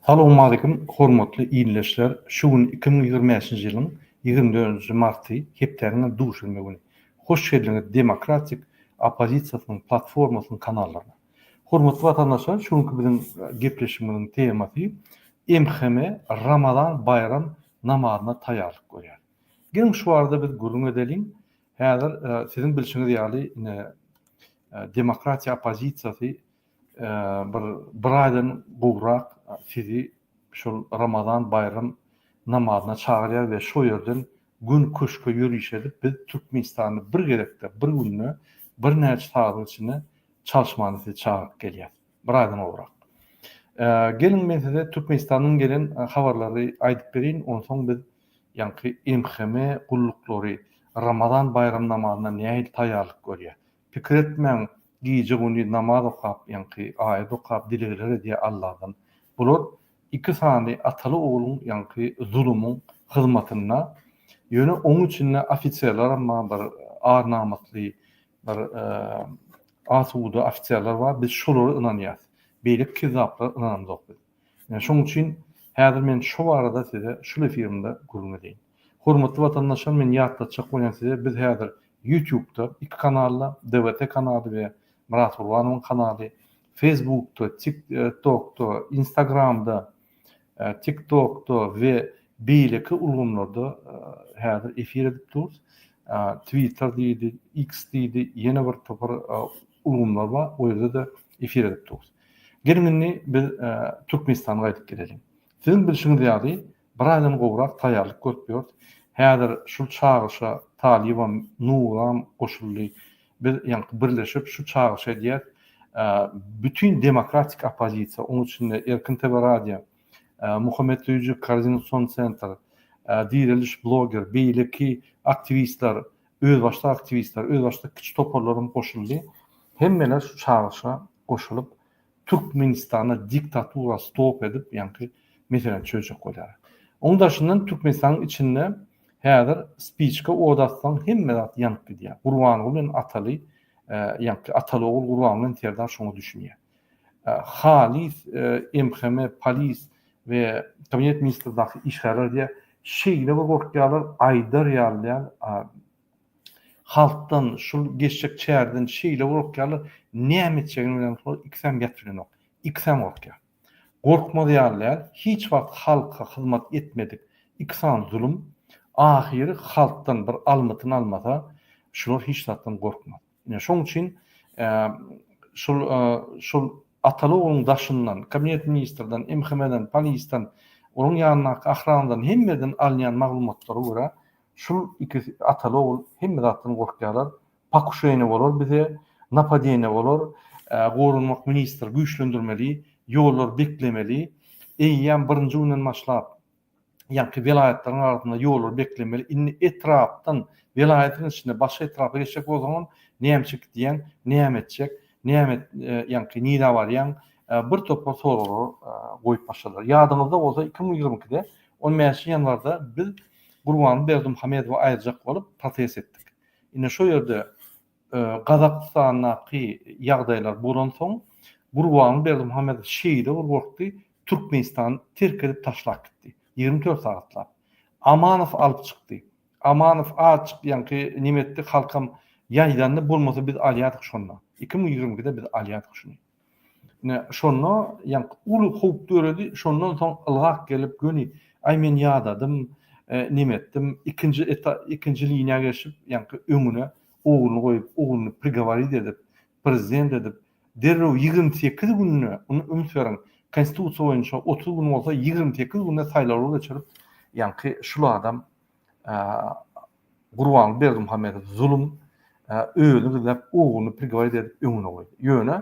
Assalamu alaykum, hormatly iyleşler. Şuun 2025-nji ýylyň 24-nji marty hepderiňe duşulma güni. Hoş geldiňiz Demokratik Opozisiýasynyň platformasynyň kanallaryna. Hormatly watandaşlar, şuňky biziň gepleşigimiziň temasy MHM Ramazan bayram namazyna taýýarlyk görýär. Gelin şu arada biz gurulma edelim. Häzir siziň bilşiňiz ýaly Demokratiýa opozisiýasy bir aýdan gowrak sizi şol Ramazan bayram namazyna çagyrýar we şo ýerden gün köşke ýürüýüş edip biz Türkmenistany bir gerekde bir günne bir näçe saat içinde çalışmanyňy çagyryp gelýär. Bir aýdan gowrak. Gelin men size Türkmenistanyň gelen habarlary aýdyp berýin, onsoň biz ýanky MHM gullukları Ramazan bayram namazyna nähil taýýarlyk görýär. Pikir etmeň giýje güni namaz okap, ýanky aýat okap, dileler diýe Allahdan. Bular iki sany ataly oğlun ýanky zulumyň hyzmatyna ýöne oň üçin ofisiýerler amma bir ağır namatly bir asuda ofisiýerler bar. Biz şolary ynanýar. Beýle kizaplar ynanjak biz. Ýani şoň üçin häzir men şu arada size şu efirinde gurulma edeyim. Hormatly watandaşlar, men ýatlatjak bolýan size biz häzir YouTube'da iki kanalla, DWT kanaly we Murat Urwanowyň kanaly, Facebook'da, TikTok'da, Instagram'da, TikTok'da we beýleki ulgamlarda häzir efir edip durýar. Twitter diýdi, X diýdi, ýene bir topar ulgamlar bar, o ýerde de efir edip durýar. Gelin biz Türkmenistanyňa gaýdyp gelelim. Siziň bilşiňiz ýaly bir aýdan gowrak taýýarlyk görüp häzir şu çağışa Taliban, Nuran goşuldy. Biz ýanky birleşip şu çağışa diýär. Bütün demokratik opozisiýa, onuň içinde Erkin TV Radio, Muhammed Öýjü Koordinasiýon Sentr, diriliş blogger, beýleki aktivistler, öz başda kiçik toparlaryň goşuldy. Hemmeler şu çağışa goşulyp Türkmenistana diktatura stop edip ýanky mesele çözjek bolýar. Oň daşyndan Türkmenistanyň içinde häzir speechka odatsan hemmeler ýanyp gidýär. Gurwanow bilen ataly ýanky ataly oğul Gurwanow bilen terden şoňa düşmýär. Halis MHM polis we kabinet ministrdaky işgärler diýär, şeýle bir gorkýarlar, aýdar ýarlaýar. Halkdan şol geçecek çärden şeýle gorkýarlar, näme etjegini bilen iksem ýetdirilmek. Iksem gorkýar. Gorkmady ýarlaýar, hiç wagt halka hyzmat etmedik. İksan zulüm, ahiri halkdan bir almatyny almasa, şolar hiç zatdan gorkmaz. Ýani şoň üçin şol ataly oğlun daşyndan, kabinet ministrden, MHM'den, polisden, onun ýanyna ahrandan hemmeden alýan maglumatlary görä, şol iki ataly oğul hemme zatdan gorkýarlar. Pakuşeýne bolar bize, napadeýne bolar, gorunmak ministr güýçlendirmeli, ýollar beklemeli, eýýän birinji günden başlap ýanky welaýatlaraň arasynda ýollar beklemeli. Inni etrapdan welaýatyň içinde başga etrapa geçecek bolsaň näme diýen, näme etjek, näme ýanky nida barýan bir topar soralar goýup başladylar. Ýadyňyzda bolsa 2022-de 15 ýanwarda biz Gurban Berdimuhamedowy aýyrjak bolup protest etdik. Ine şo ýerde Gazakstanyňky ýagdaýlar bolan soň Gurban Berdimuhamedow şeýle gorkdy, Türkmenistan terk edip taşlap gitdi. 24 saatlap. Amanow alyp çykdy. Amanow açyk ýanky nimetdi halkam ýaýdandy bolmasa biz alýadyk şonda. 2020-de biz alýadyk şonu. Ne şonu ýanky uly howp döredi, şondan soň ylgak gelip göni ay men ýadadym, nimetdim, ikinji liniýa geçip ýanky öňüne oğluny goýup, oğluny prigowarit edip, prezident edip, derrew 28 gününe onu ümit beren konstitusiýa boýunça 30 gün bolsa 28 günde saýlawlar geçirip ýanky şul adam Gurban Berdimuhamedow zulüm öldürdi dep oğluny prigowarit edip öňüne goýdy. Ýöne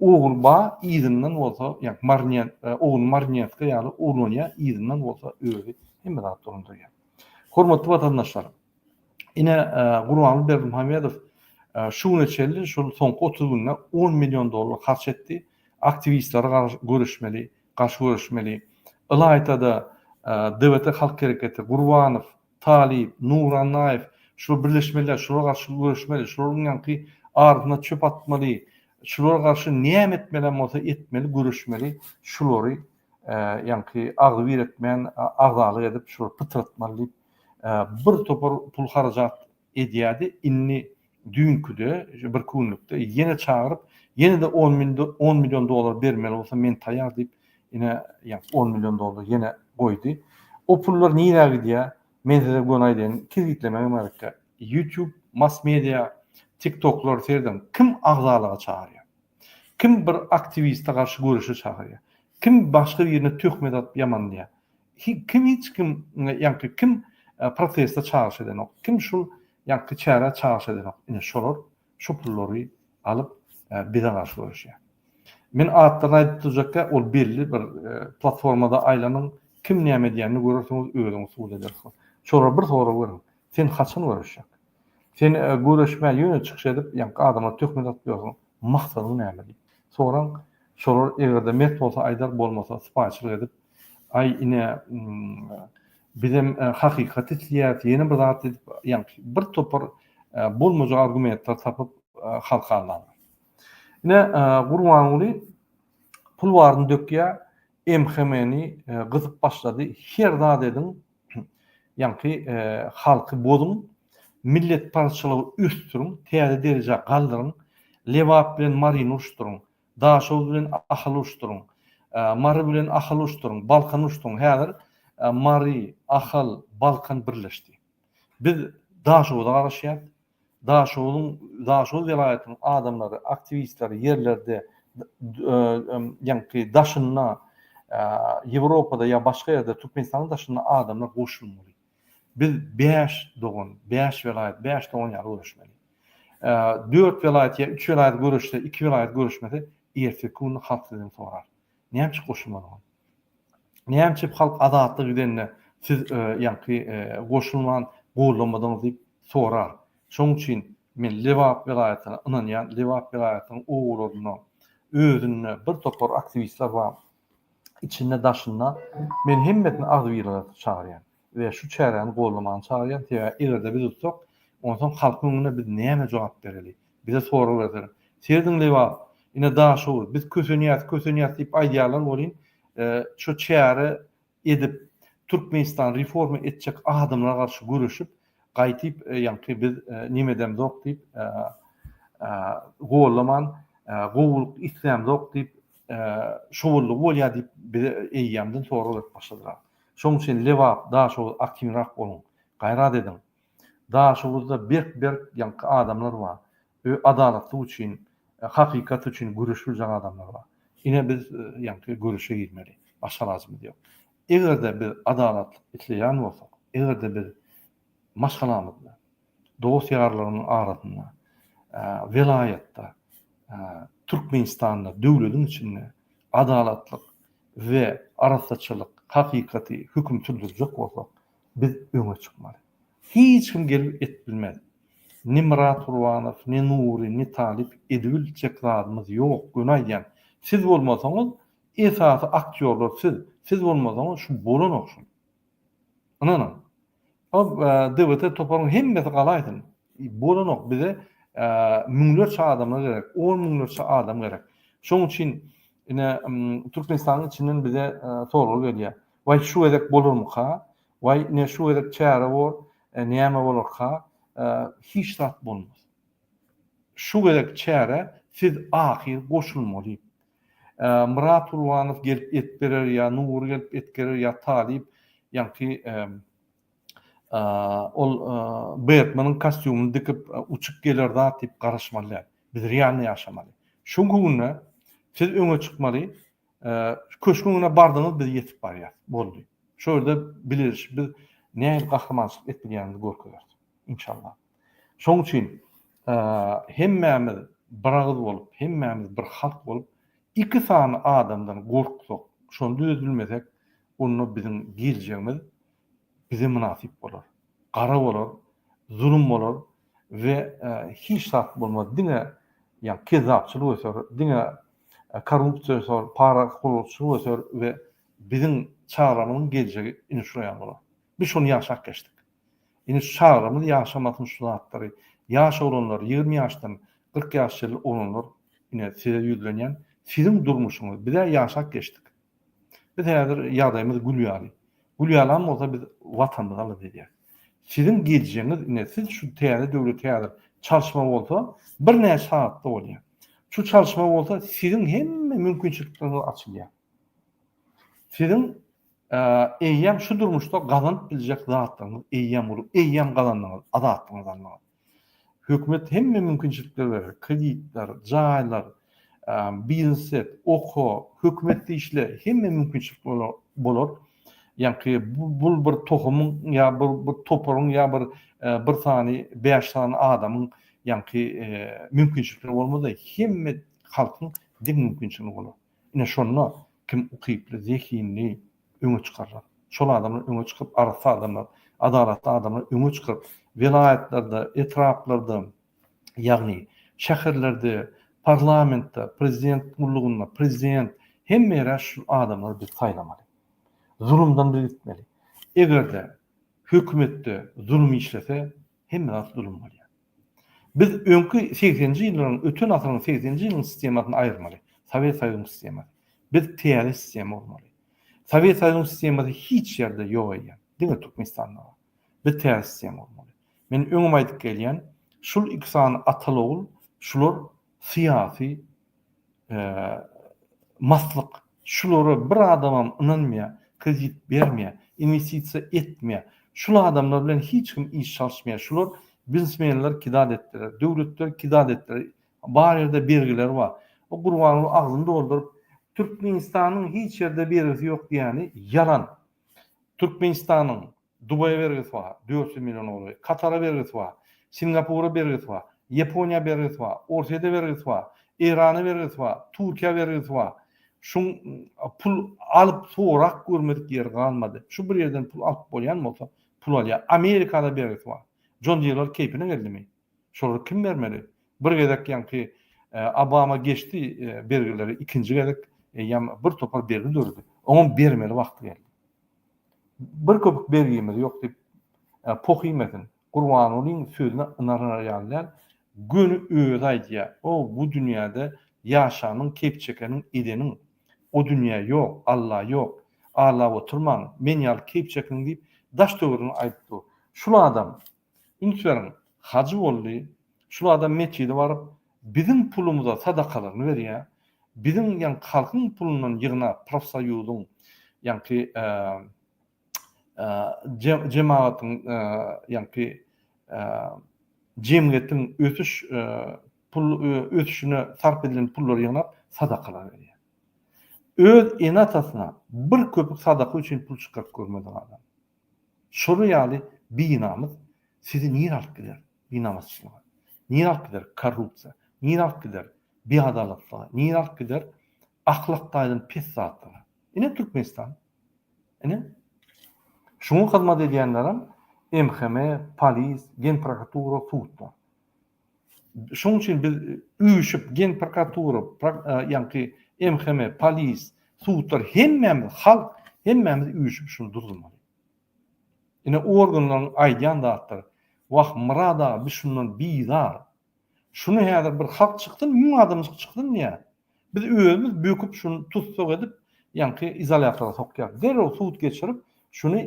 oğul ba ýygynyň bolsa ýanky oğluny marniýatka ýaly oğlunya ýygynyň bolsa öldü. Hemme zat durýar. Hormatly watandaşlar, ine Gurban Berdimuhamedow şu neçeli şol soňky 30 günde $10 milyon harç etdi. Aktivistler görüşmeli, garşy görüşmeli. Ilaytada DWT Halk Hereketi, Gurwanow, Talip, Nuran Naýew şu birleşmeler, şolara garşy görüşmeli, şolaryň ýanky ardyna çöp atmaly, şolara garşy näme etmeli bolsa etmeli, görüşmeli, şolary ýa-ni agdy biretmän agdalyk edip şu pytratmaly bir topar pul harajat edýärdi. Inni dünküde bir günlükde ýene çağırıp ýene de 10 milyon dolar bermeli bolsa men taýýar diýip ine 10 milyon dolar ýene goýdy. O pullar näme gidýär? Men size gonaýdyn, kirgitlemäge marka. YouTube, mass media, TikTok'lar serden kim agdalyga çağırýar? Kim bir aktiviste garşy görüşe çağırýar? Kim başga ýerine töhmet atyp ýamanlaýar? Kim hiç kim ýa-ni kim protesta çağırş eden, kim şol ýa-ni çäre çağırş eden, ine şolar şu pullary alyp bize garşy görüşýär. Men atlaryny aýdypjaka ol belli bir platformada aýlanyň kim näme diýenini görürsüňiz özüňiz suwul edersiň. Şolar bir soňra görün. Sen haçan görüşjek? Sen görüşme ýöne çykyş edip ýa-ni adama töhmet atyp ýörüň. Maksadyň näme diýip. Soňra şolar egerde met bolsa aýdar bolmasa sypaçylyk edip ay ine bizim hakikat etiyat yeni bir zat edip yani bir topar bolmaca argumentler tapıp halka alan. Yine Gurbanuly pul varını dökýär, emhemeni gyzyp başlady. Her zat edin yani halky bozun, millet parçalygy üstürün, täze derece galdyryn, lewap bilen marin uçturun, daşow bilen ahal uçturun, mary bilen ahal uçturun, balkan uçturun. Häzir Mari, ahal, Balkan birleşdi. Biz Daşowda garaşýar. Daşow welaýatynyň adamlary, aktivistleri ýerlerde ýa-ni daşyna Ýewropada ýa başga ýerde Türkmenistanyň daşyna adamlar goşulmaly. Biz 5 dogan, 5 welaýat, 5 dogan ýaly görüşmeli. 4 welaýat ýa 3 welaýat görüşde, 2 welaýat görüşmede erteki gün halkdan sorar. Näme çyk goşulmaly? Näme halk adatlyk edenne siz ýa-ni goşulman goýulmadyňyz diýip sorar. Şoň üçin men Lewap welaýatyna ynanýan, Lewap welaýatynyň oglaryna, özüne bir topar aktivistler bar. İçinde daşynda men hemmetini agdyrlar çağırýan we şu çäreni goýulmany çağırýan diýip egerde biz tutsak, ondan halkyňyna biz näme jogap bereli? Bize soraw berler. Serdiň Lewap, ine daşow, biz kösenýät diýip aýdýarlar bolýan. Şu çäre edip Türkmenistan reforma etjek adamlara garşy görüşüp gaýtyp ýa-ni biz nimeden zok diýip goýulman goýuluk islam zok diýip şowully bolýar diýip biz eýýämden soraw başladylar. Şoň üçin Lewap daşow aktivrak bolun, gaýrat edin. Daşowda berk ýa-ni adamlar bar. Adalatlyk üçin, hakykat üçin görüşüjek adamlar bar. Ine biz ýa-ni görüşe girmeli. Başga lazım diýip. Egerde bir adalatlyk isleýän bolsak, egerde bir maşgalamyzda, dost ýarlarynyň arasyna, welaýatda, Türkmenistanda, döwletiň içinde adalatlyk we arasaçylyk, hakykaty hüküm sürdürjek bolsak, biz öňe çykmaly. Hiç kim gelip etbilmez. Ni Murat Urwanow, ni Nuri, ni Talip edibiljek zadymyz ýok. Günaýdan. Siz bolmasaňyz, esasy aktýorlar siz bolmasaňyz şu bolan okşun. Anana. O devlet toparyň hemmesi galaýdyn. Bolan ok bize müňlerçe adamlar gerek, 10 müňlerçe adam gerek. Şoň üçin ine Türkmenistanyň içinden bize soraw gelýär. Way şu edek bolurmy ha? Way ne şu edek çäre bor, näme bolar ha? Hiç tat bolmaz. Şu edek çäre siz ahir goşulmaly. Murat Urwanow gelip etberer ýa Nur gelip etgerer ýa Talip ýa-ni ol Batmanyň kostyumyny dikip uçup geler zat diýip garaşmaly. Biz realny ýaşamaly. Şu günne siz öňe çykmaly. Köşküňe bardyňyz biz ýetip barýar. Boldy. Şöyle biliriz biz näme gahramançylyk etdiňimizni görkezler. İnşallah. Şoň üçin hemmemiz biragyz bolup, hemmemiz bir halk bolup iki sany adamdan gorksak, şonda özülmesek, onu bizim geljegimiz bize münasip bolar. Gara bolar, zulüm bolar ve hiç tat bolmaz. Dine ýa kezapçylyk öser, dine korrupsiýa öser, para kulçylyk öser ve bizim çağramyň geljegi inşuraýan bolar. Biz şonu ýaşap geçdik. Ine çağramyz ýaşamasyň şu zatlary, ýaş olanlar 20 ýaşdan 40 ýaşly olanlar ine size ýüzlenýän sizin durmuşuňyz bize ýaşap geçdik. Biz häzir ýagdaýymyz gülýäli. Gülýälam bolsa biz watanymyzy alyp edýär. Sizin geljeğiniz ine siz şu täze döwlet häzir çalışma bolsa bir näçe saatda bolýar. Şu çalışma bolsa sizin hemme mümkinçilikleriniz açylýar. Sizin eýýäm şu durmuşda gazanyp biljek zatlaryňyz eýýäm bolup eýýäm gazanmaňyz adatlyňyz almagy. Hökümet hemme mümkinçilikler berer. Kreditler, jaýlar, biznes, oku, hökümetli işler hemme mümkinçilik bolar. Yani bu bir tohumun ya bir toprağın ya bir tane 5 tane adamın yani mümkinçilikleri olmada hemme halkın dik mümkinçiligi bolar. Ine şonu kim ukyply, zekinli öňe çykarar. Şol adamlar öňe çykyp arsa adamlar, adalatly adamlar öňe çykyp vilayatlerde, etraplarda yani şäherlerde, parlamentde, prezident ulugunda, prezident hemme şu adamlar bir saýlamaly. Zulümden bir gitmeli. Egerde hökümetde zulüm işlese hemme zulüm bolýar. Biz öňkü 80-nji ýyllaryň, ötün asyryň 80-nji ýylyň sistematyny aýyrmaly. Sowet Soýuzynyň sistematy. Biz teýär sistem bolmaly. Sowet Soýuzynyň sistematy hiç ýerde ýok eýär. Diňe Türkmenistanda. Biz teýär sistem bolmaly. Men öňüme aýdyp gelýän şul ikisany atalogul, şular syýasy maslyk, şulary bir adamam ynanmaýar, kredit bermeýär, investisiýa etmeýär. Şul adamlar bilen hiç kim iş çalışmaýar. Şular biznesmenler kidad etdiler, döwletler kidad etdiler. Bar ýerde belgiler bar. O gurbanyň agzyny doldurup Türkmenistanyň hiç ýerde bergisi ýok diýeni yalan. Türkmenistanyň Dubaýa bergisi bar, 400 milyon euro. Katara bergisi bar, Singapura bergisi bar, Yaponiýa bergisi bar, Ortaýa bergisi bar, Irana bergisi bar, Türkiýe bergisi bar. Şun pul alıp sorak görmedik yer kalmadı. Şu bir yerden pul alıp bolýan bolsa pul alýar. Amerikada bergisi bar. John Deere keypine geldimi? Şol kim bermeli? Bir gedek ýanky Obama geçti bergileri, ikinji gedek ýa bir topar bergi dördü. Oňa bermeli wagty geldi. Bir köpük bergimiz ýok diýip pohymetin. Gurban olyň sözüne ynanýar ýalylar. Günü öz aýdýar. O bu dünýäde ýaşanyň kepçekeniň edeniň o dünya yok, Allah yok. Allah oturman, men ýaly kepçekin diýip daş töwerini aýtdy. Şul adam inçlerin hacı boldy. Şul adam meçide baryp bizim pulumuza sadakalaryny berýär. Bizim ýa halkyň pulundan ýygyna profsoýuzyň ýa-ki jemaatyň ýa-ki jemgyýetiň ötüşüne sarp edilen pullar ýygnap sadakalar berýär. Öz enatasına bir köpük sadaka üçün pul çıkart görmedi adam. Şolu ýaly binamız sizi niýe alyp gider? Binamazçylyk. Niýe alyp gider? Korrupsiýa. Niýe alyp gider? Beadalatlyk. Niýe alyp gider? Ahlakdaýdan pes zatlar. Ine Türkmenistan. Ine şunu hyzmat edýänlerim MHM, polis, Gen prokuratura, suwtlar. Şoň üçin biz üýüşip Gen prokuratura, ýa-ki MHM, polis, suwtlar hemmemiz halk hemmemiz üýüşip şunu durdurmaly. Ine organlaryň aýdýan zatlar, wah murada biz şundan bizar. Şunu häzir bir halk çykdy, 1000 adam çykdy niýe? Biz özümüz böküp şunu tutsak edip, ýa-ki izolaýatora sokýar. Derhal suwt geçirip şunu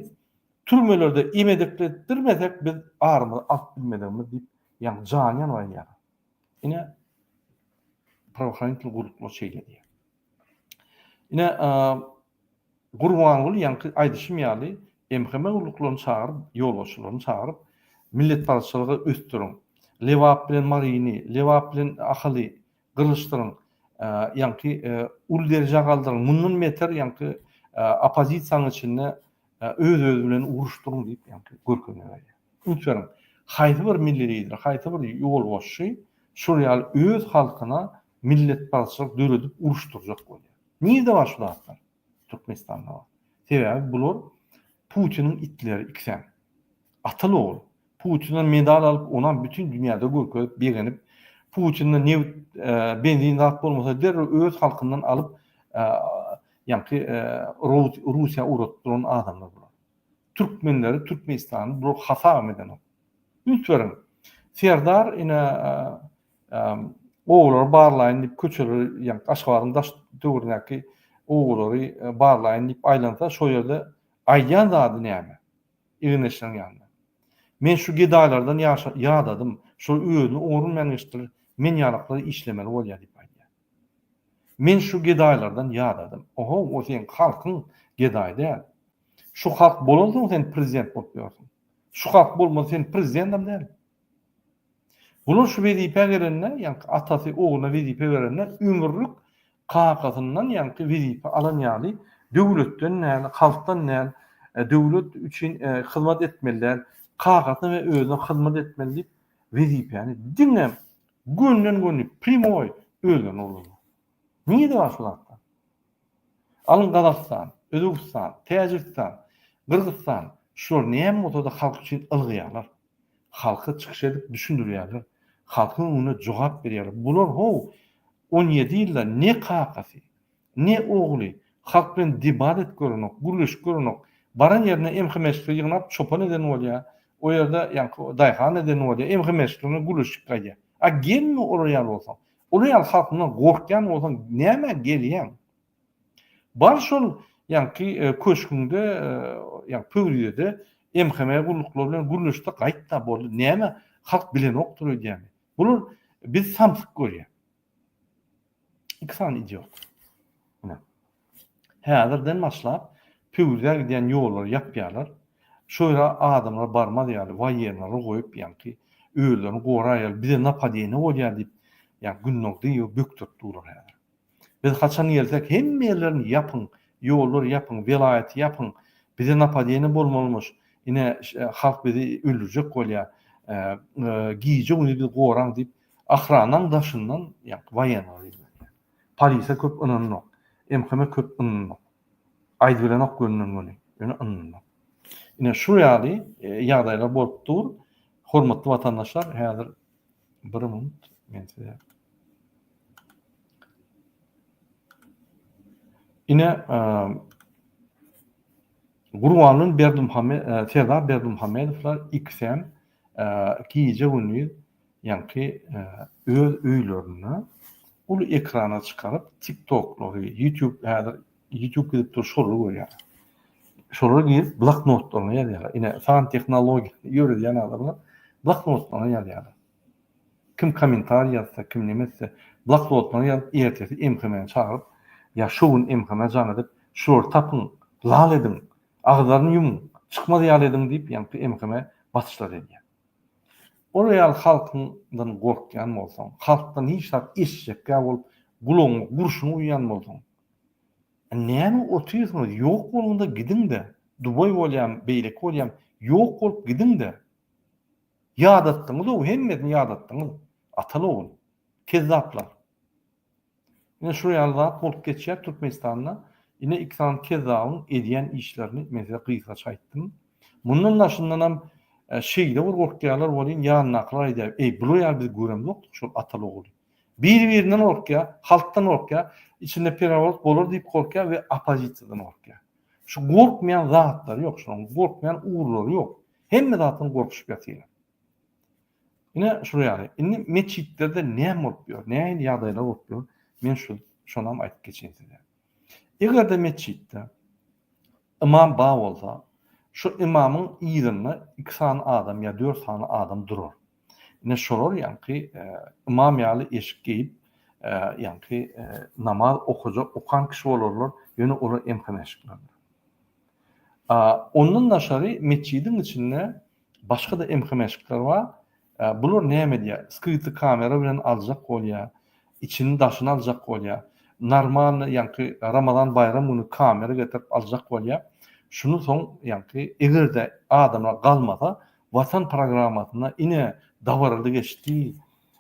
türmelerde imedekletdirmesek biz arymyzy alyp bilmedikmiz diýip, ýa-ni janýan var. Ine pravhanytly guruplar şeýledi. Ine Gurbanguly ýa-ni aýdyşym ýaly MHM guluklaryny çağırıp, ýolbaşçylaryny çağırıp millet barçylygy östüriň. Lewap bilen Marini, Lewap bilen Ahaly gyrylşdyryň. Ýa-ni ul derejä galdyryň. Mundan meter ýa-ni opozisiýanyň içinde öz bilen uruşdyryň diýip ýa-ni görkezýär. Üçüň haýsy bir milli lider, haýsy bir ýolbaşçy şol ýaly öz halkyna millet barçylyk döredip uruşdurjak bolýar. Niýe var şu zatlar? Türkmenistanda var. Sebäbi bular Putin'in itleri iksen. Atalı ol. Putin'den medal alıp ona bütün dünyada görkezip beğenip Putin'den ne benzin dağıt bolmasa der öz halkından alıp ýa-ki Russiýa uratdyran adamlar bular. Türkmenleri Türkmenistan'ı bu hasam eden. Üçüň Serdar ine oğullar barlaýyn diýip köçeler ýa-ni Aşgabatyň daş döwründäki oğulary barlaýyn diýip aýlansa şo ýerde aýdýan zady näme? Ýygnaşyň ýanynda. Men şu gedalardan ýadadym. Şo özüni orun meňişdir. Men ýaraklary işlemeli bolýar diýip aýdýar. Men şu gedalardan ýadadym. Oho, o sen halkyň gedaý däl. Şu halk bolaldyň sen prezident bolup ýörsiň. Şu halk bolmasa sen prezidentim däl. Bunun şu wezipe berenler, ýani atasy oğluna wezipe berenler ömürlük kakasından ýani wezipe alan ýaly döwletden näme, halkdan näme, döwlet üçin hyzmat etmeliler, kakasy we özüne hyzmat etmeli diýip wezipeni diňe günden güni primoy özüne bolýar. Niýe başlapdy? Alın Gazakistan, Özbekistan, Täjikistan, Kyrgyzstan şol näme metoda halk üçin ylgýarlar. Halky çykyş edip düşündirýärler. Halkyň ona jogap berýärler. Bular 17 ýylda ne kakasy, ne ogly, halk bilen debat etgerenok, gürleş görenok, baran ýerine emhemeşli ýygnap çopan eden bolýar. O ýerde ýani daýhan eden bolýar, emhemeşliňe gürleşip gaýar. A gelme oraya bolsa. Oraya halkyndan gorkýan bolsa näme gelýän? Bar şol ýani köşkünde ýani pöwride emheme gulluklar bilen gürleşde gaýtda boldy. Näme halk bilen okdur diýäni. Bular biz samsyk görýär. İksan idiot. Häzirden başlap pöwrüler giden ýollar ýapýarlar. Şoýra adamlar barmaz ýaly waýerlary goýup ýani öýlerini goraýar, bize napadýany bolýar diýip ýani günnokdy ýok böktürip durur häzir. Biz haçan ýersek hemme ýerlerini ýapyň, ýollar ýapyň, welaýaty ýapyň, bize napadýany bolmalymyş. Ine halk bizi öldürjek bolýar. Giýje ony biz goraň diýip ahranaň daşyndan ýani waýanlar. Polisiýa köp ynanok, emheme köp ynanok. Aýdylanak görünen güni, ýöne ynanok. Ine şu ýaly ýagdaýlar bolup dur. Hormatly watandaşlar, häzir bir minut men size. Ine Gurbanlyň Berdimuhammed, Serdar Berdimuhammedowlar XM giýje güni ýani öz öýlerini ulu ekrana çıkarıp TikTok'ları, YouTube gidip dur şoları görýär. Şoları gidip bloknotlaryna ýazýar. Ine fan tehnologiýa ýöredýän adamlar bloknotlaryna ýazýar. Kim komentar ýazsa, kim nemese bloknotlaryna ýazyp ertesi emhemeni çağırıp, ya şowun emheme jan edip, şol tapyň, lal edin, agzaryny yumyň, çykmaz ýal edin diýip ýani emheme batyşlar edýär. Oraya halkından gorkýan bolsaň, halkdan hiç zat eşjekkä bolup, gulaňy, gurşuňy uýan bolsaň. Näme otuýarsyňyz? Ýok bolanda gidin-de. Dubay bolýam, beýlek bolýam, ýok bolup gidin-de. Ýadatdyňyz, o hemmedini ýadatdyňyz. Ataly oğul, kezzaplar. Ine şu ýalda bolup geçýär Türkmenistanda. Ine iksan kezzabyň edýän işlerini mesela gysgaç aýtdym. Mundan daşyndanam şeýle bir gorkýarlar bolýan, ýanynaklar aýdýar. Bular ýa biz göremdik, şol ataly oğul. Bir-birinden gorkýar, halkdan gorkýar, içinde perawat bolar diýip gorkýar we opozisiýadan gorkýar. Şu gorkmaýan zatlar ýok, şu gorkmaýan uğurlar ýok. Hemme zatdan gorkuşup ýatýar. Ine şu ýaly, indi meçitlerde näme bolup ýör, näme ýagdaýlar bolup ýör? Men şonam aýtyp geçeň size. Egerde meçitde imam ba bolsa, şu imamın ýerine 2 san adam ya 4 san adam durur. Ne şolar ýani imam ýaly eşik geyip ýani namaz okujak, okan kişi bolarlar, ýöne olar emhemeşikler. Ondan daşary meçidin içinde başga da emhemeşikler bar. Bular näme diýär? Skrytly kamera bilen aljak bolýar, içini daşyny aljak bolýar. Normal ýani Ramazan bayram güni kamera getirip aljak bolýar. Şunu soň ýani egerde adamlar galmasa, watan programasyna ine dawarly geçdi.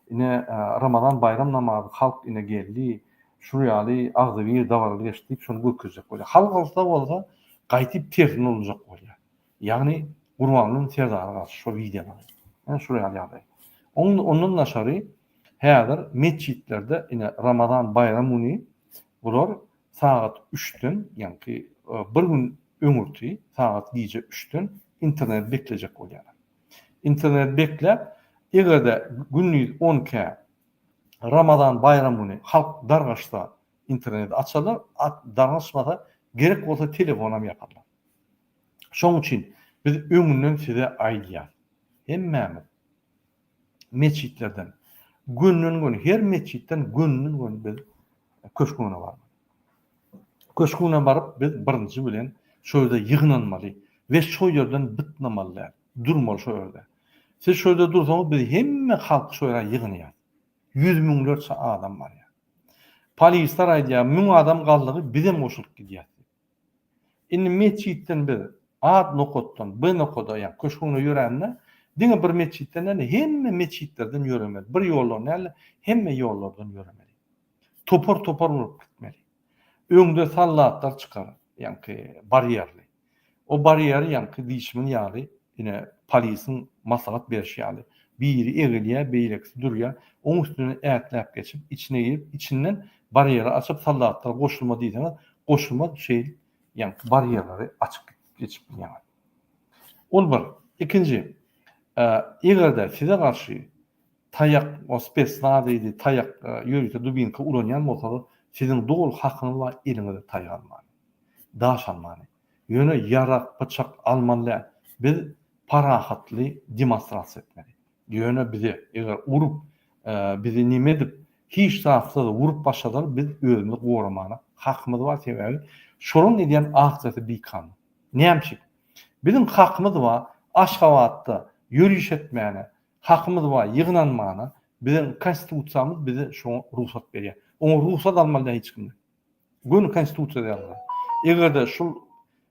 Ine Ramazan bayram namazy halk ine geldi. Şu ýaly agzy bir dawarly geçdi, şonu göküzjek bolýar. Halk alsa bolsa gaýtyp tersin boljak bolýar. Ýagny Gurbanlyň Serdar şu videolar. Şu ýaly. Ondan daşary häzir meçitlerde ine Ramazan bayram güni bular saat 3'den ýani bir gün öňürti saat giýje 3'den internet beklejek bolýar. İnternet beklep, egerde günlük 10K Ramazan bayramı günü halk dargaçda internet açarlar, danışmada gerek bolsa telefonam yaparlar. Şoň üçin biz öňünden size aýdýar. Hemmemiz meçitlerden günün her meçitten günün biz köşküne bar. Köşküne barıp biz birinji bilen şöýde ýygnanmaly we şo ýerden bitnamaly. Durmaly şo ýerde. Siz şöýde dursaňyz biz hemme halk şo ýere ýygnýar. 100 miňlerçe adam bar ya. Polisler aýdýar, 1000 adam galdygy bizem goşulyp gidýär. Indi meçitten bir ad nokotdan, b nokoda ýa köşküne ýörände diňe bir meçitten hemme meçitlerden ýöremeli. Bir ýollardan hemme ýollardan ýöremeli. Topar bolup gitmeli. Öňde sallatlar çykar, ýa-ni barýerli. O barýer ýa-ni diýişmin ýaly, ine polisiň maslahat berişi ýaly. Biri egilýär, beýlekisi durýar, oň üstüne ätläp geçip, içine girip, içinden barýeri açyp sallatlar goşulma diýseňiz, goşulma şey, ýa-ni barýerleri açyp geçip ýa-ni. Ol bir. Ikinji, egerde size garşy taýak, o spesna diýdi, taýak ýörükde dubinka ulanýan bolsa, siziň dogul hakyňyz bar, eliňizde taýak almaly. Daş almaly. Ýöne yarak, bıçak almaly. Biz parahatly demonstrasiýa etmeli. Ýöne bizi eger urup, bizi nime edip, hiç tarafda da urup başladar, biz özümizi goramaly. Hakyňyz bar sebäbi, şonuň edýän akçasy bikan. Näçe? Bizim hakyňyz bar, Aşgabatda ýürüýüş etmäne, hakyňyz bar, ýygnanmagy, bizim konstitusiýamyz bize şoňa ruhsat berýär. Oňa ruhsat almaly hiç kim. Gün konstitusiýada ýazylýar. Egerde şol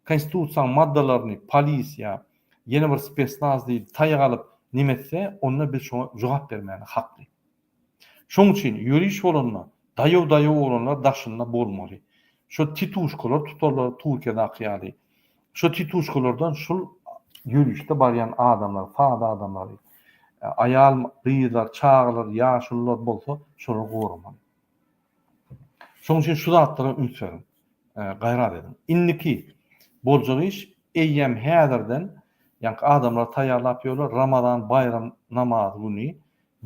konstitusiýanyň maddalaryny polisiýa, ýene bir spesnaz diýip taýak alyp nimetse, onda biz şoňa jogap bermäni hakly. Şoň üçin ýürüýüş bolanlar, daýaw bolanlar daşynda bolmaly. Şo tituşkalar tutarlar Türkiýede aqýaly. Şo tituşkalardan şol ýürüýüşde barýan adamlar, fada adamlar, aýal, gyýlar, çağlar, ýaşullar bolsa, şolara goramaly. Şoň üçin şu zatlara ümit berin, gaýrat edin. Indiki boljak iş eýýem häzirden, ýa-ni adamlar taýýarlap ýörler Ramazan bayram namazy güni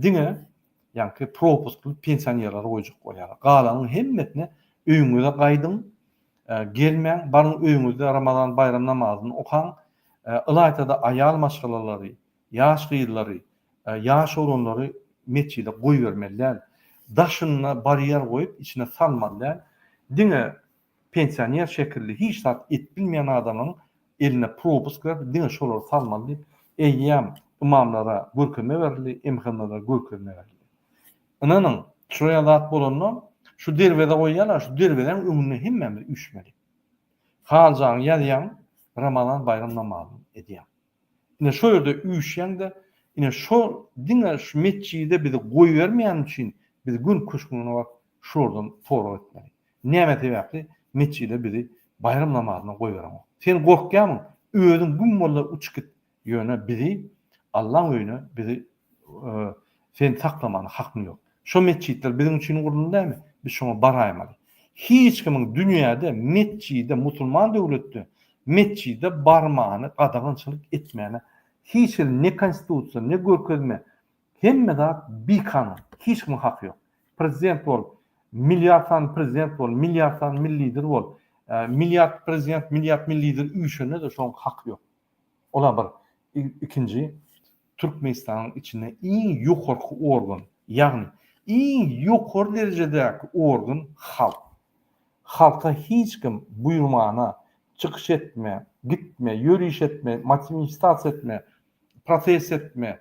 diňe, ýa-ni propus kılıp pensionerler goýjak bolýar. Galanyň hemmetine öýüňize gaýdyň, gelmeň, baryň öýüňizde Ramazan bayram namazyny okan, ılaýtada aýal maşgalalary, ýaş gyýlary, ýaş olanlary meçide goý bermeliler. Daşyna barýer goýup içine salmalylar. Diňe pensioner şekilli hiç zat etbilmeýän adamyň eline propus kirip diňe şolary salmaly. Eýýäm imamlara görkezme berildi, emhanlara görkezme berildi. Ananyň şoýa zat bolanlar şu derwede goýýarlar, şu derweden öňüne hemmemiz üşmeli. Haljaň ýazýan Ramazan bayram namazyny edýär. Ine şo ýerde üşýäňde, ine şo diňe şu meçide bizi goý bermeýän üçin biz gün köşküne bar şordan torak etmeli. Näme sebäpli? Meçide bizi bayram namazyna goý berýär. Sen gorkýarmyň? Özüň gün bolla uçup git. Ýöne bizi Allahyň öýüne bizi sen saklamany hakyň ýok. Şo meçitler biziň üçin gurulýarmy? Biz şoňa baraýmaly. Hiç kimin dünýäde meçide musulman döwletde meçide barmany gadagynçylyk etmäne hiç ne konstitusiýa, ne görkezme, hemme zat bir kanun. Hiç kimin haky ýok. Prezident bol, milyardan prezident bol, milyardan millidir bol, milyard prezident, milyard millidir üýşene de şoň haky ýok. Ola bir ikinji Türkmenistanyň içinde iň ýokarky organ, ýagny iň ýokary derejedäki organ halk. Halka hiç kim buýrmana çykyş etme, gitme, ýürüýüş etme, manifestasiýa etme, protest etme,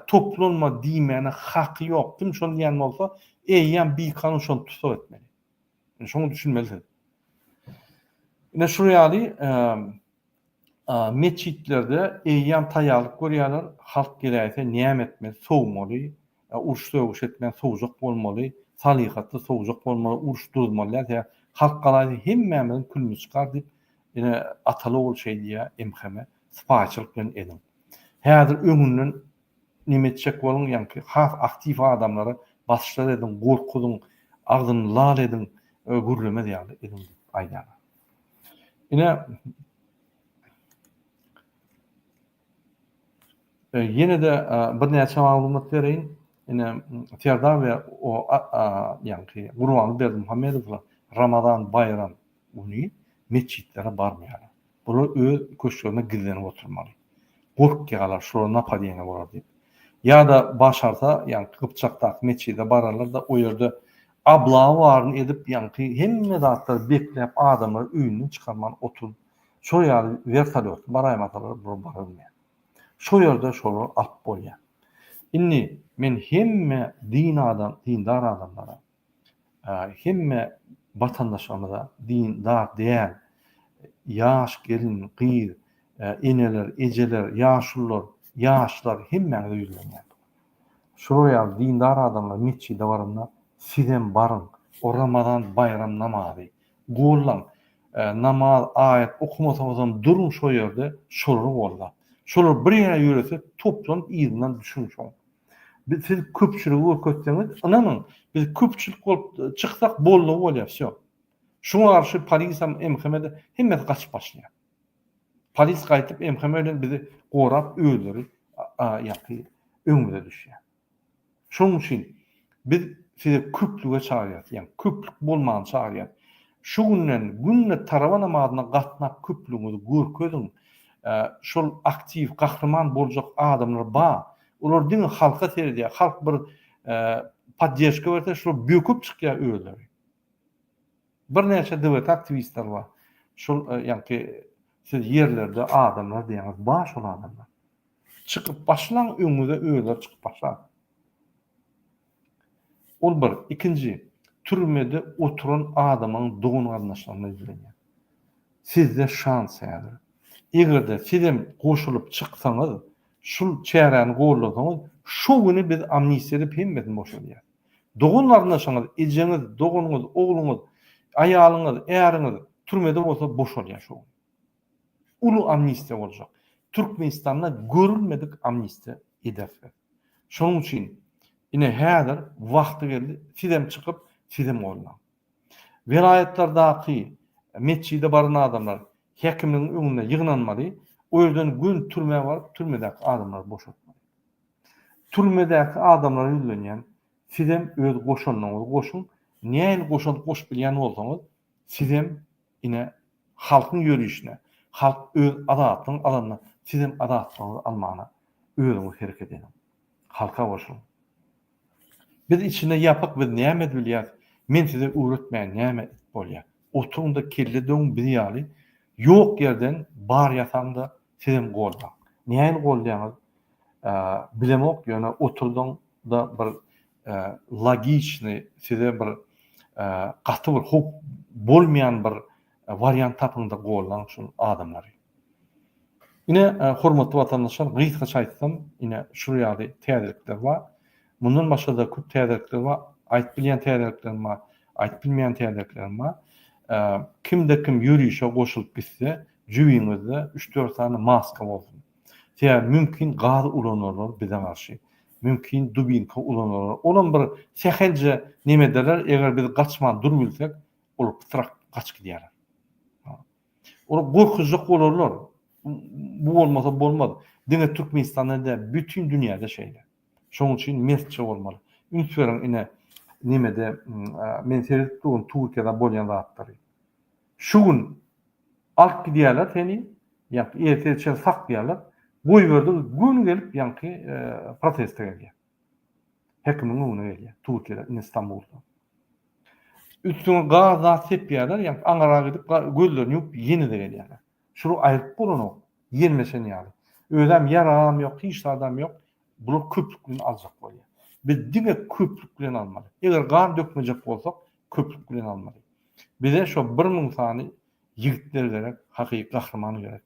toplanma diýmeni haky ýok. Kim şonu diýen bolsa, eýýän bir kanun şonu tutap etmeli. Şonu düşünmeli. Ine şu ýaly meçitlerde eýýän taýýarlyk görýärler, halk geläýse näme etmeli, sowmaly, uruş döwüş etmän sowjak bolmaly, salyhatly sowjak bolmaly, uruş durmaly. Halk galaýy hemmemiň külüni çykar diýip ine ataly ol şey diýär, emheme, spaçylyk bilen edin. Häzir öňünden nime etjek boluň, ýa-ni has aktiv adamlara basyşlar edin, gorkudyň, agdyny lal edin, gürleme diýär edin aýdýar. Ine ýene de bir näçe maglumat bereýin. Ine Tiýardar we o ýa-ni Gurban Berdimuhammedow Ramazan bayram günü mescitlere barmaýar. Bular öz köşklerine gizlenip oturmaly. Gork galar şolara napa diýene bolar diýip. Ya da başarsa yani Kıpçak'ta mescide bararlar da o yerde ablağı varını edip yani hemme zatlar beklep adamlar üyünü çıkarman otur. Şo ýaly vertolyot baraýmatalar bu barylmaýar. Şo yerde şolar at bolýar. Inni men hemme dindar adamlara hemme vatandaşlarımıza dindar diýen ýaş gelin, gyr, eneler, ejeler, ýaşullar, ýaşlar hemmeňe ýüzlenýär. Şuraya dindar adamlar mescide barynlar, sizem barın. O Ramazan bayram namazy, gollan namaz, ayet okumasaňyzam durun şo ýerde şolary golla. Şolar bir ýere ýürese toplan ýerinden düşünşoň. Biz siz köpçüligi görkezseňiz, inanın biz köpçülik bolup çyksak boldy bolýar, şo. Şoňa garşy polisam emhemede hemmet gaçyp başlaýar. Polis gaýtyp emhemeden bizi gorap öldürür, ýa-da öňüne düşýär. Şoň üçin biz size köplüge çağırýar, yani köplük bolmagyny çağırýar. Şu günne tarawa namazyna gatnap köplüğünü görkezin, şol aktiv, gahrman boljak adamlar ba. Olar diňe halka terdiýär, halk bir podдержка berse, şol böküp çykýar öýleri. Bir näçe döwlet aktivistler bar. Şol ýa-ni siz yerlerde adamlar diýäňiz, baş ol adamlar. Çıkıp başlan öňüňize öýler çykyp başlar. Ol bir. Ikinji, türmede oturan adamın doğun garnaşlarına izlenýär. Sizde şans ýaly. Egerde sizem goşulyp çyksaňyz, şul çäräni gollasaňyz, şu güni biz amnistiýa edip hemmetini boşalýar. Doğun garnaşyňyz, ejeňiz, dogunuňyz, ogluňyz, aýalyňyz, äriňiz türmede bolsa boşalýar şu. Ulu amnistiýa boljak. Türkmenistanda görülmedik amnistiýa ederler. Şonuň üçin ine häzir wagty geldi, sizem çykyp, sizem gollan. Vilayetlerdaky mescide baran adamlar häkimiň öňünde ýygnanmaly, o ýerden gün türme baryp, türmedäki adamlar boşaltmaly. Türmedäki adamlar ýüzlenýän, sizem öz goşanlaryňyzy goşun, näil goşan goş bilýän bolsaňyz, sizem ine halkyň ýörüşine, halk öz adatyny alanyna, sizem adatyny almana özüňiz hereket edin. Halka goşun. Biz içinde ýapak biz näme bilýär? Men size öwretmän näme bolýar? Oturunda kelle döň bir ýaly, ýok ýerden bar ýasamda sizem golda. Näme goldaňyz? Bilemok ýöne oturdun da bir logiçny size bir gaty bir hop bolmayan bir variant tapynda gollan şu adamlary. Ine hormatly watandaşlar, gysgaça aýtsam, ine şu ýaly täzelikler bar. Bundan başga da köp täzelikler bar. Aýtyp bilýän täzelikler bar, aýtyp bilmeýän täzelikler bar. Kimde kim ýürüýüşe goşulyp gitse, jübiňizde 3-4 tane maska bolsun. Ýa mümkin gaz ulanarlar bize garşy. Mümkin dubinka ulanarlar. Olan bir sehelce nemederler, eger biz gaçman dur bilsek, ol pıtrak gaç gidýärler. Ol gorkujak bolarlar. Bu olmasa bolmaz. Diňe Türkmenistanda bütün dünýäde şeýle. Şoň üçin mesçe bolmaly. Ünsüren ine nemede men seretdiň Türkiýede bolýan zatlary. Şu gün alk gidýärler seni, ýa-ni erteçe sak diýärler. Bu ýerde gün gelip ýa-ni protesto gelýär. Hekimiň öňüne gelýär. Türkiýede, İstanbulda. Üstüne gaz sepýärler, ýa-ni aňara gidip gözlerini ýup ýene-de gelýärler. Şunu aýryp bolany, ýermeşen ýaly. Özüm yaram ýok, hiç adam ýok. Bunu köplük bilen aljak bolýar. Biz diňe köplük bilen almaly. Eger gan dökmejek bolsak, köplük bilen almaly. Bize şu 1000 sany ýigitler gerek, hakyky gahrman gerek.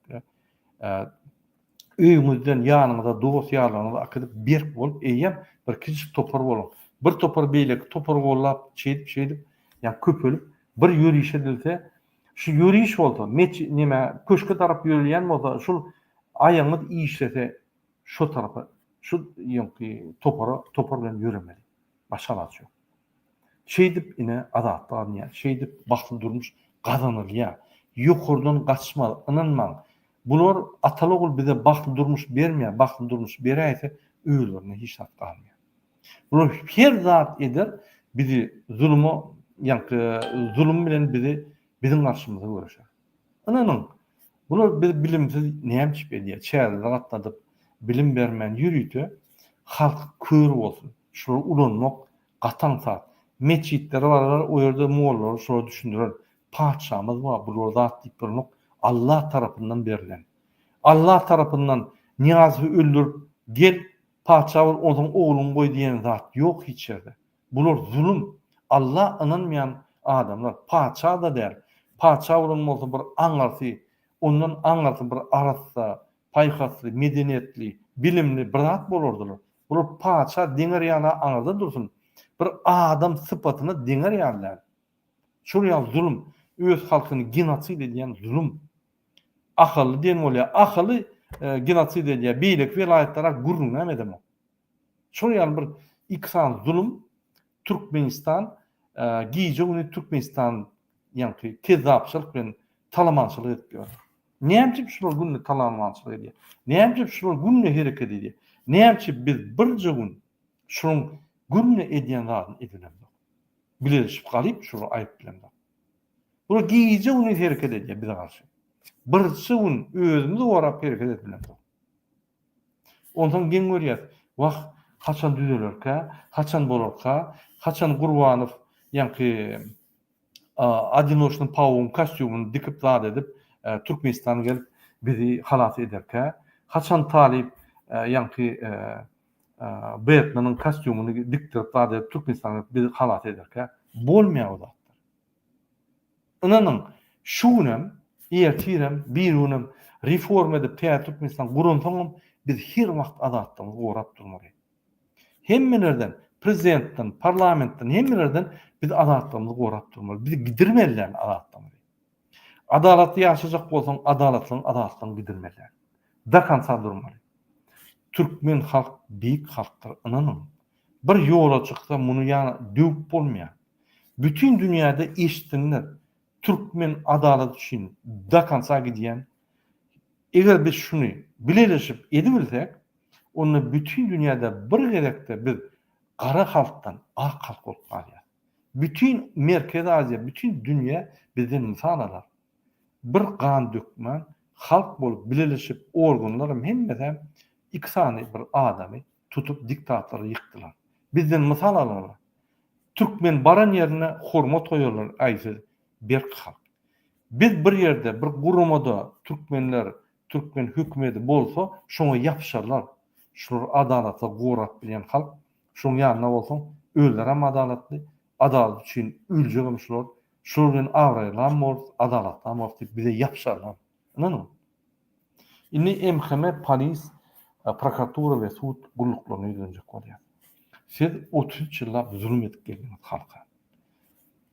Öýüňizden ýanyňyza dost ýarlaryňyza akydyp berk bolup, eýem bir kiçik topar bolun. Bir topar beýlek, topar gollap, çeýdip, ýa köpülüp bir ýürüýüşe dilse, şu ýürüýüş bolsa, nime köşke tarap ýürüýän bolsa, şol aýaňyz işlese, şu tarapa, şu ýa-ni topar bilen ýüremeli. Başga ýol ýok. Şeýdip ine adatda alýar, şeýdip bagty durmuş gazanylýar. Ýokurdan gaçmaly, ynanmaň. Bular atalogul bize bagty durmuş bermeýär, bagty durmuş beräýse öýlerine hiç zat galmaýar. Bular her zat eder, bizi zulmü ýa-ni zulüm bilen biziň garşymyza görüşär. Ananyň bular bir bilimsiz näme edýär? Çägede gatnadyp bilim bermän ýürüýte halk kör bolsun. Şu ulanmak gatan saat. Meçitler var, o ýerde mollalar şo düşündirer. Paçamyz var, bular zat diýip durmak Allah tarapyndan berilen. Allah tarapyndan niyazy öldürüp gel paça onuň oğlun goý diýen zat ýok hiç ýerde. Bular zulüm. Allah inanmaýan adamlar paça da der. Paça bolan bolsa bir aňarsy, ondan aňarsy bir arassa, paýhasly, medeniýetli, bilimli bir zat bolardylar. Bular paça diňer ýana aňarda dursun. Bir adam sypatyny diňer ýanlar. Şol ýa zulüm. Öz halkyny genosid edýän zulüm. Ahly diýen bolýar. Ahly genosid edýär. Beýlik welaýatlere gurrunam edemok. Şol ýaly bir iksan zulüm Türkmenistan giýje ony Türkmenistan ýa-ni kezapçylyk bilen talamançylyk edýär. Näme şol günni talamançylyk edýär? Näme şol günni hereket edýär? Näme biz birje gün şoň günni edýän zadyny edilendir. Bileşip galyp şol aýyp bilen. Bu giýje ony hereket edýär bize garşy. Birçi gün özümizi orap hereket etmeliyiz. Ondan gen görýär. Wagt haçan düzelerkä, haçan bolarka, haçan Gurbanow ýa-ni Adinoşnyň pawun kostyumyny dikip zat edip Türkmenistana gelip bizi halat ederkä, haçan Talip ýa-ni Batmanyň kostyumyny diktirip zat edip Türkmenistana bizi halat ederkä bolmaýar zat. Inanyň şu günem ýertirem bir günem reform edip Türkmenistan gurunsaňam biz her wagt adatdan gorap durmaly. Hemmelerden, prezidentden, parlamentden, hemmelerden biz adatlarymyzy gorap durmaly. Bizi gidirmeliler adatdan. Adalatly ýaşajak bolsaň adatlaryň gidirmeliler. Dakansa durmaly. Türkmen halk büyük halktır. Inanyň. Bir ýola çyksa muny ýa döwüp bolmaýar. Bütün dünýäde eşitdiler. Türkmen adalet için dakansa gidýän. Eger biz şunu bileşip edibilsek, onu bütün dünýäde bir gerekde biz gara halktan ak halk bolup galýar. Bütün Merkez Aziýa, bütün dünýä bizden misal alar. Bir gan dökmän halk bolup bileşip organlarym hemmede iksany bir adamy tutup diktatary ýykdylar. Bizden misal alarlar. Türkmen baran ýerine hormat goýarlar, aýsy bir halk. Biz bir yerde bir gurumada Türkmen hükümeti bolsa şoňa ýapşarlar. Şu adalata gorap bilen halk şoň ýanyna bolsaň özlerem adalatly, adalet üçin üljegem şular, şolary awraýlan bol, adalatdan bol diýip bize ýapşarlar. Ananyň. Inni MHM, polis, prokuratura we sud gullyklaryny ýüzenjek bolýar. Siz 33 ýyllap zulüm edip geldiňiz halka.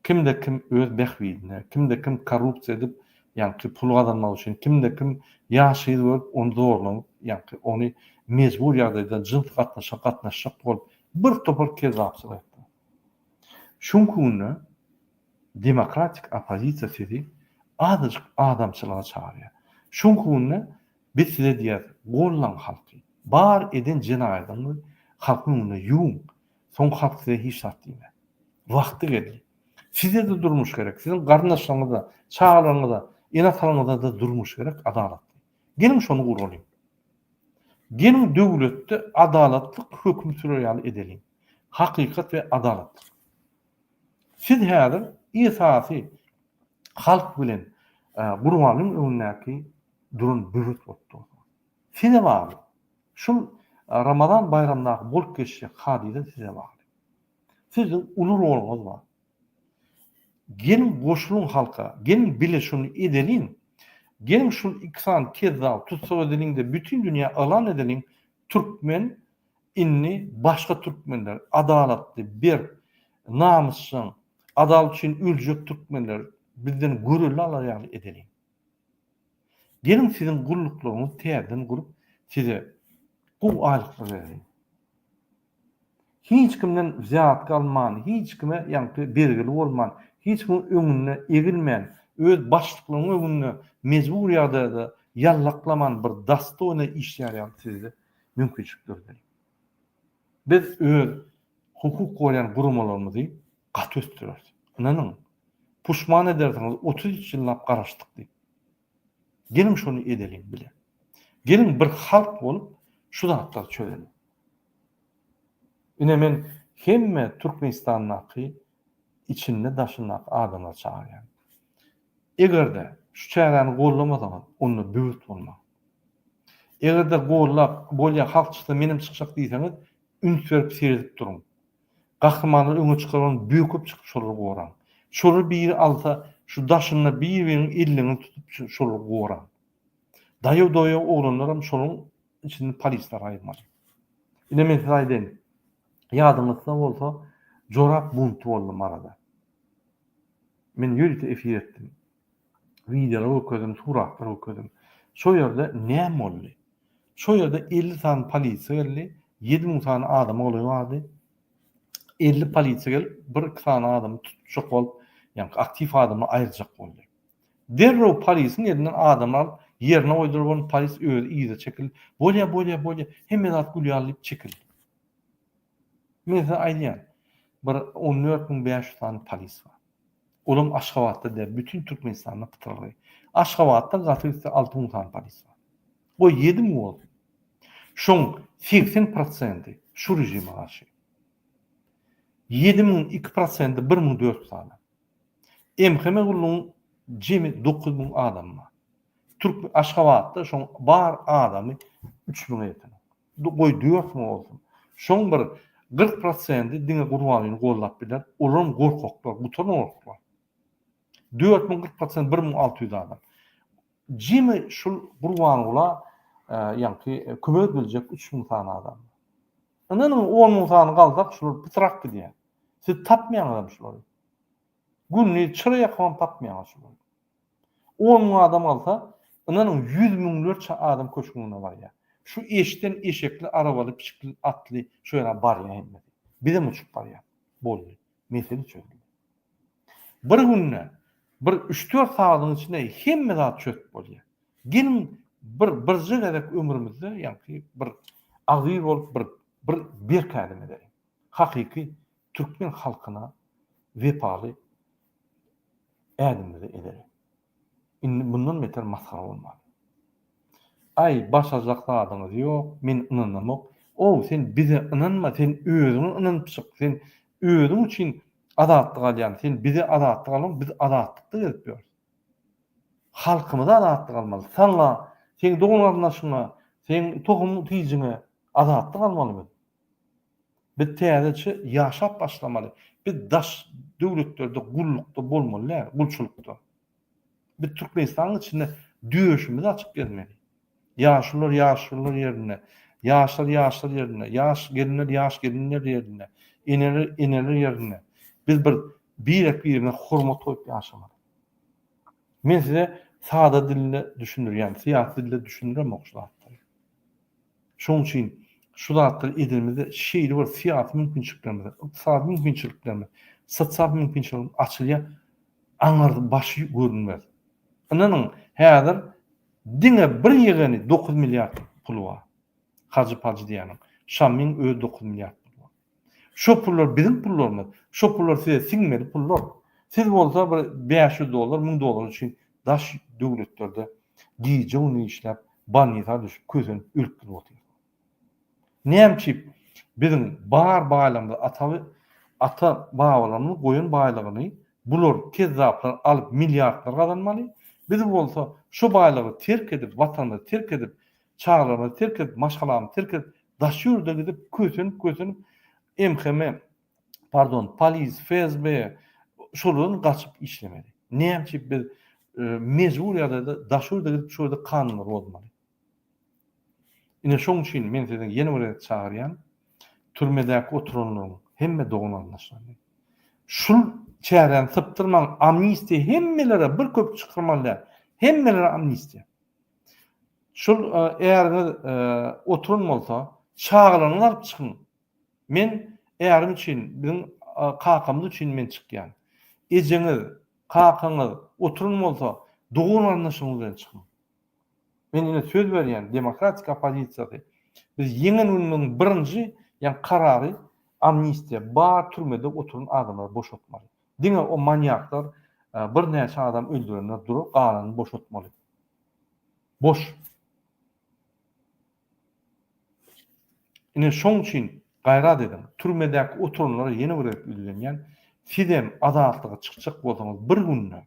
Kimde kim öz behwidine, kimde kim korrupsiýa edip, ýa-ni pul gazanmak üçin, kimde kim ýaşy bolup, onu zorlanyp, ýa-ni ony mejbur ýagdaýda jyns gatnaşak bolup, bir topar kezapçylyk etdi. Şuňkuny demokratik opozisiýa sizi adyjyk adamçylyga çagyrýar. Şuňkuny biz size diýär, gollan halky, bar eden jenaýatyny halkyň önüne ýuň, soň halk size hiç satdyýar. Wagty geldi. Size de durmuş gerek. Sizin garnaşlarınızda, çağlarınızda, enatalarınızda da durmuş gerek adalatlı. Gelin şonu guruluyum. Gelin döwletde adalatlyk hökm sürýär edelim. Hakykat we adalatlyk. Siz häzir esasy halk bilen Gurbanyň önündäki durun büyük bolup. Size bar. Şu Ramazan bayramyndaky bolup geçýän hadise size bar. Sizin ulur roluňyz bar. Gelin goşulun halka, gelin bile şunu edelim, gelin şunu iksan kezal tutsa edelim bütün dünya alan edelim, Türkmen inni başka Türkmenler adaletli bir namusçun, adalet için üljek Türkmenler bizden gururlarla yani edelim. Gelin sizin gulluklarını terden kurup size bu aylıkları verelim. Hiç kimden ziyat kalman, hiç kime yani belgili olman, hiç kimin öňüne egilmän, öz başlyklaryň öňünde mejbur ýagdaýda ýallaklaman bir dastoyna iş ýarýan sizde mümkinçilikler berýär. Biz öz hukuk goýan gurumlarymyzy gat östürýärmiz. nanın puşman edersiniz 33 yıllap garaşdyk diýip. Gelin şonu edelim bile. Gelin bir halk bolup şu zatlar çözelim. Ine men hemme Türkmenistanyňky içinde daşynak adamlar çağırýan. Egerde şu çärany gollamadan onu büyüt bolma. Egerde gollap bolýa halkçyda menim çykjak diýseňiz, üns berip seredip durun. Gahrmanyny öňe çykaran büýüp çykyp şoları goran. Şoları bir alsa şu daşyna bir-biriniň elini tutup şoları goran. Daýa oglanlaram şonuň içinde polisler aýdmaz. Ine men size aýdyn. Ýadyňyzda bolsa, Jorap buntu boldy arada. Men ýürüte efir etdim. Videolar okudum, suratlar okudum. Şo ýerde näme boldy? Şo ýerde 50 tane polisiýa geldi, 7000 tane adam bolýardy. 50 polisiýa gelip, bir tane adamy tutjak bolup, ýani aktiv adamy aýyrjak boldy. Derrew polisiň elinden adamlar yerine oýdurulan polis öýde iýde çekil. Bolýa, hemme zat gülýarlyp çekil. Mesela aýdýan, bir 14500 tane polis var. Olam Aşgabatda da bütün Türkmenistanyň pytrly. Aşgabatda gatyrsa 6000 tane polis var. O 7000 boldy. Şoň 80% şu rejime garşy. 7000 2% 1400 tane. Emheme gulluň jemi 9000 adam var. Türk Aşgabatda şoň bar adamy 3000 ýeten. Goý 4000 bolsun. Şoň bir 40% diňe gurbanyny gollap biler. Olam gorkoklar, buton gorkoklar. 4040% 1600 adam. Jemi şul gurbanyla ýani kömek biljek 3000 tane adam. Andan 10.000 tane galdak şular pitrak diýär. Siz tapmaýan adam şulary. Günni çıra ýakan tapmaýan şulary. 10.000 adam alsa, andan 100.000 adam köşküne bar ýa. Şu eşden eşekli, arabaly, piçikli, atly şöyle bar ýa hemme. Bir de muçuk bar ýa. Boldy. Mesele çözdü. Bir günne bir 3-4 saatyň içinde hemme zat çöküp bolýar. Gelin bir jygadek ömrümizde ýani bir agyr bolup bir berkädim edelim. Hakyky Türkmen halkyna wepaly ädimleri edelim. Bundan beter maskara bolmaz. Ay başajak adyňyz ýok, men ynanmam. O sen bize ynanma, sen özüňi ynanyp çyk. Sen özüň üçin adatlyk alýan. Sen bize adatlyk alan, biz adatlyk edip halkymyza adatlyk almaly. Sen dogunarnaşyňa, sen tohum tiýjiňe adatlyk almaly. Biz täzeçi ýaşap başlamaly. Biz daş döwletlerde gullukda bolmaly, gulçulukda. Biz Türkmenistanyň içinde düýüşimiz açyk gelmeli. Yaşlılar yerine, yaşlar yerine, yaş gelinler yerine, ineler yerine. Biz birine hormat koyup yaşamalı. Men size sada dille düşünürýän, siyasi dille düşünürem okşulatlar. Şoň üçin şu zatlar edilmede şeýle bir siyasi mümkinçiliklerimiz, iqtisadi mümkinçiliklerimiz, sosial mümkinçiliklerimiz açylýa aňar başy görünmez. Ananyň häzir diňe bir ýegeni 9 milyard pul var. Hacı diýenim. Şamyň öz 9 milyard pul var. Şo pullar bizim pullarymyz. Şo pullar size siňmeli pullar. Siz bolsa bir $500, $1000 üçin daş döwletlerde giýje ony işläp, banýyta düşüp közün ülküp otyr. Näme bizim bar baýlamda ata baýlamyny, goýun baýlagyny bular kezzaplar alyp milyardlar gazanmaly. Biz bolsa şu baýlagy terk edip, watanyny terk edip, çağlarını terk edip, maşgalany terk edip, daş ýurde gidip kösünüp polis, FSB şolaryň gaçyp işlemeli. Näme biz mejbur ýa-da daş ýurde gidip şurada kanunlar bolmaly. Ine şoň üçin men size ýene bir çağırýan, türmedäki oturanlaryň hemme dogunanlaşmaly. Şul çären syptyrman amnistiýa hemmelere bir köp çykyrmalylar. Hemmelere amnistiýa. Şul eğer oturun bolsa, çağlarını alıp çykyn. Men eğerim üçin, bizim kakamız üçin men çykýan. Ejeňiz, kakaňyz oturun bolsa, doğru anlaşylygyň çykyn. Men ine söz berýän demokratik opozisiýasy. Biz ýeňen birinji, ýani karary amnistiýa, bar türmede oturun adamlar boşaltmaly. Diňe o manyaklar bir näçe adam öldürenler durup galanyny boşaltmaly. Boş. Ine şoň üçin gaýrat edin. Türmedäki oturumlara ýene bir öýlenýän Fidem adatlyga çykjak bolsaňyz bir günne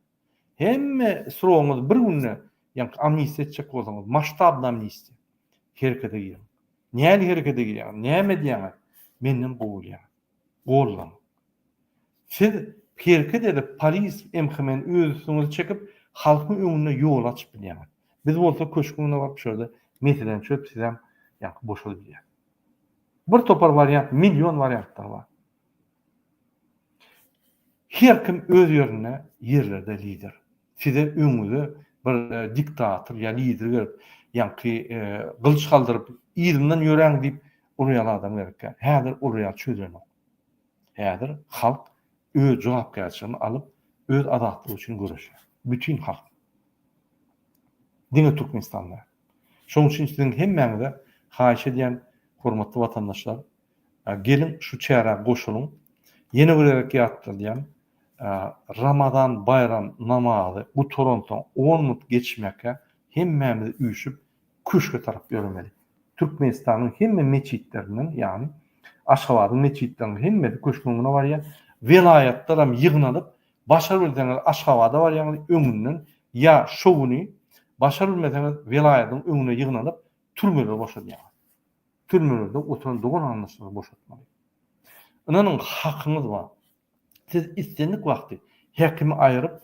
hemme suroňyz bir günne ýa-ni amnistiýa etjek bolsaňyz maştably amnistiýa herekete girin. Näme herekete girin? Näme diýär? Menden gowulýar. Gowulan. Siz hereket edip polis emhemen özüňizi çekip halkyň öňüne ýol açyp bilýär. Biz bolsa köşküne baryp şöyle meteden çöp sizem ýa boşalyp bilýär. Bir topar variant, milyon variantlar var. Her kim öz ýerine ýerlerde lider. Size öňüňize bir diktator ýa lider görüp, ýa-ni gylyç galdyryp, ýylyňdan ýöreň diýip urýan adam berke. Häzir urýan çözenek. Häzir halk öz jogapkärçiligiini alyp, öz adatlygy üçin güreşýär. Bütün halk. Diňe Türkmenistanda. Şoň üçin siziň hemmeňize haýyş edýän hormatly vatandaşlar, gelin şu çäre goşulyň. Ýene bir erekat diýen Ramazan bayram namazy bu Toronto 10 minut geçmeke hemmämiz üýüşüp köşke tarap ýörmeli. Türkmenistanyň hemme meçitleriniň, ýani Aşgabatyň meçitleriniň hemme köşküne barýan vilayatlar hem ýygnanyp, başar bildiňiz Aşgabada barýan öňünden ýa şowuny başar bilmediňiz vilayatyň öňüne ýygnanyp türmeler boşadýar. Türmelerde oturan doğan anlaşmaları boşaltmalı. Inanın hakkınız var. Siz istendik vakti hekimi ayırıp,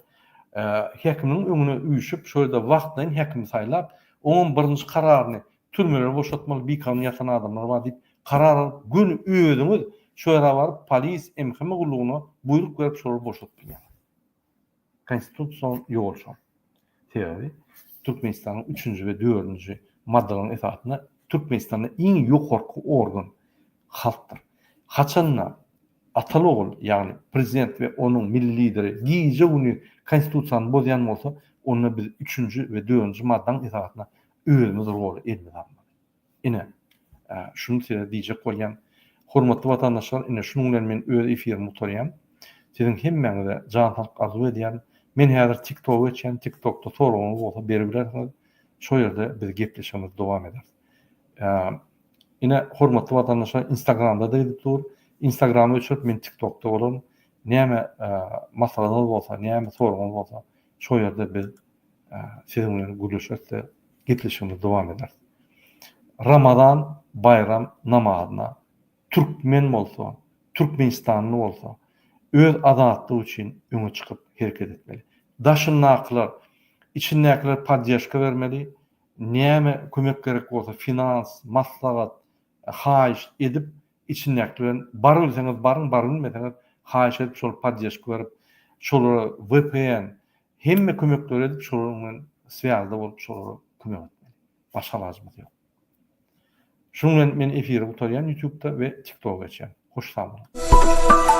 hekiminin önüne üyüşüp, şöyle de vaktlayın hekimi saylap, onun birinci kararını türmeleri boşaltmalı bir kanun yatan adamlar var deyip, karar gün üyediniz, şöyle varıp polis emhime kulluğuna buyruk verip şöyle boşaltmalı. Konstitusyon yol şu. Sebebi, Türkmenistan'ın 3. ve 4. maddelerin esasında Türkmenistan'da en ýokarky organ halktır. Haçanla Atalogul, yani prezident ve onun milli lideri giýje uny konstitusiýany bozýan bolsa, onu biz 3. ve 4. maddaň esasında özümiz rol edýär. Ine şunu size diýjek bolýan hormatly vatandaşlar, ine şunun bilen men öz efirimi utarýan. Siziň hemmeňize jan halk arzu edýän, men häzir TikTok etjän, TikTokda soragyňyz bolsa berebilirsiniz. Şo ýerde biz gepleşýärmiz dowam eder. Yine hormatly vatandaşlar Instagramda da editor, Instagramda öçüp men TikTokda bolan, näme masalanyz bolsa, näme soragyňyz bolsa, şo ýerde biz siziň bilen görüşýärmiz, gepleşýärmiz dowam eder. Ramazan bayram namazyna türkmen bolsa, Türkmenistanly bolsa, öz adatlygy üçin öňe çykyp hereket etmeli. Daşynaklar, içindäkiler podдержка bermeli. Näme kömek gerek bolsa finans, maslahat, haýyş edip içindäkilerin bar bilseňiz barın, bar bilmeseňiz haýyş edip şol podдержка berip, şol VPN hemme kömekler edip şol bilen swязda bolup şol kömek etmeli. Başga ilajymyz ýok. Şunu men efiri utarýan YouTube'da ve TikTok'da geçen. Hoş sağ olun.